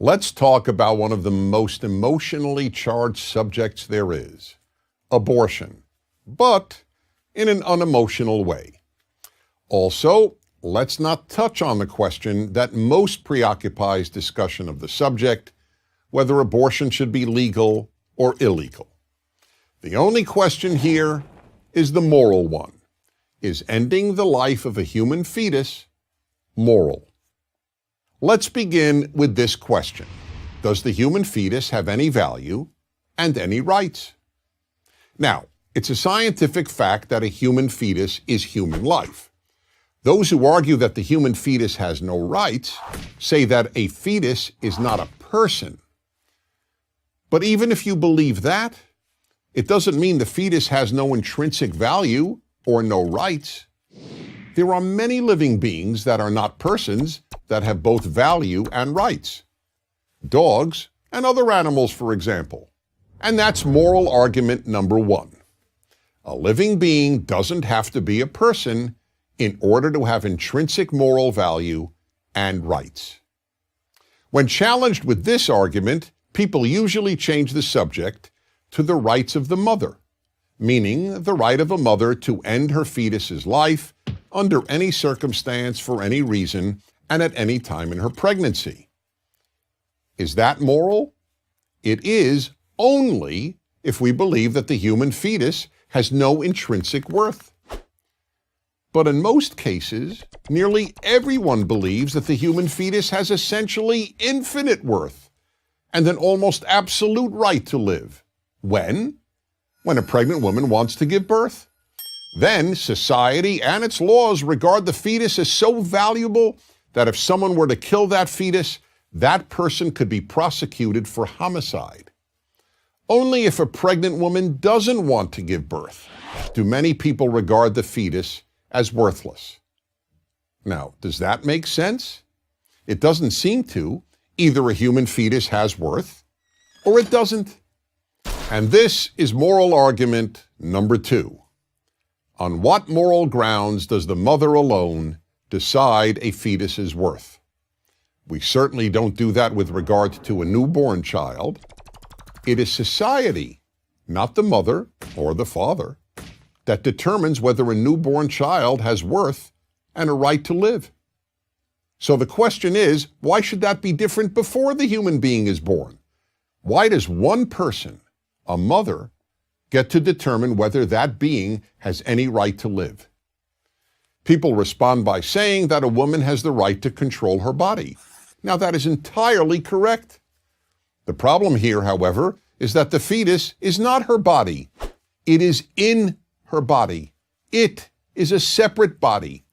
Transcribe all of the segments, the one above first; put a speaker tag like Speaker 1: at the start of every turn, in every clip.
Speaker 1: Let's talk about one of the most emotionally charged subjects there is, abortion, but in an unemotional way. Also, let's not touch on the question that most preoccupies discussion of the subject, whether abortion should be legal or illegal. The only question here is the moral one. Is ending the life of a human fetus moral? Let's begin with this question. Does the human fetus have any value and any rights? Now, it's a scientific fact that a human fetus is human life. Those who argue that the human fetus has no rights say that a fetus is not a person. But even if you believe that, it doesn't mean the fetus has no intrinsic value or no rights. There are many living beings that are not persons that have both value and rights. Dogs and other animals, for example. And that's moral argument number one. A living being doesn't have to be a person in order to have intrinsic moral value and rights. When challenged with this argument, people usually change the subject to the rights of the mother, meaning the right of a mother to end her fetus's life under any circumstance for any reason and at any time in her pregnancy. Is that moral? It is only if we believe that the human fetus has no intrinsic worth. But in most cases, nearly everyone believes that the human fetus has essentially infinite worth and an almost absolute right to live. When? When a pregnant woman wants to give birth. Then society and its laws regard the fetus as so valuable that if someone were to kill that fetus, that person could be prosecuted for homicide. Only if a pregnant woman doesn't want to give birth do many people regard the fetus as worthless. Now, does that make sense? It doesn't seem to. Either a human fetus has worth or it doesn't. And this is moral argument number two. On what moral grounds does the mother alone decide a fetus's worth? We certainly don't do that with regard to a newborn child. It is society, not the mother or the father, that determines whether a newborn child has worth and a right to live. So the question is, why should that be different before the human being is born? Why does one person, a mother, get to determine whether that being has any right to live? People respond by saying that a woman has the right to control her body. Now, that is entirely correct. The problem here, however, is that the fetus is not her body. It is in her body. It is a separate body.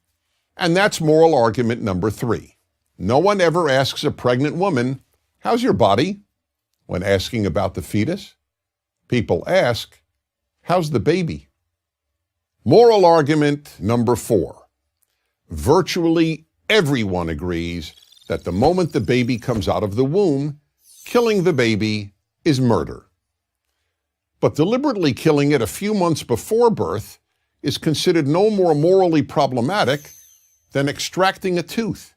Speaker 1: And that's moral argument number three. No one ever asks a pregnant woman, "How's your body?" when asking about the fetus. People ask, "How's the baby?" Moral argument number four. Virtually everyone agrees that the moment the baby comes out of the womb, killing the baby is murder. But deliberately killing it a few months before birth is considered no more morally problematic than extracting a tooth.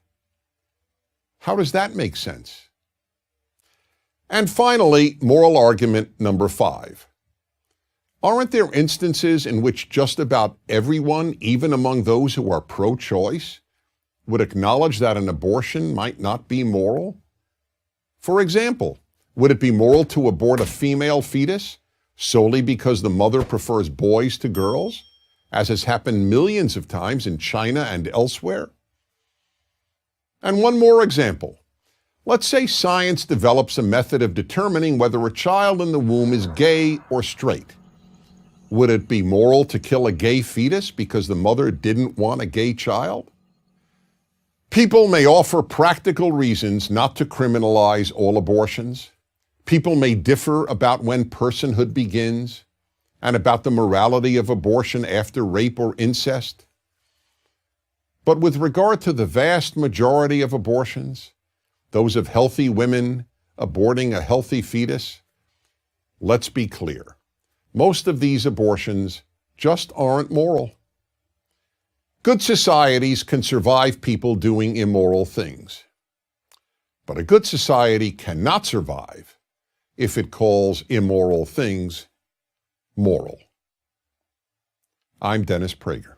Speaker 1: How does that make sense? And finally, moral argument number five. Aren't there instances in which just about everyone, even among those who are pro-choice, would acknowledge that an abortion might not be moral? For example, would it be moral to abort a female fetus solely because the mother prefers boys to girls, as has happened millions of times in China and elsewhere? And one more example. Let's say science develops a method of determining whether a child in the womb is gay or straight. Would it be moral to kill a gay fetus because the mother didn't want a gay child? People may offer practical reasons not to criminalize all abortions. People may differ about when personhood begins and about the morality of abortion after rape or incest. But with regard to the vast majority of abortions, those of healthy women aborting a healthy fetus, let's be clear. Most of these abortions just aren't moral. Good societies can survive people doing immoral things. But a good society cannot survive if it calls immoral things moral. I'm Dennis Prager.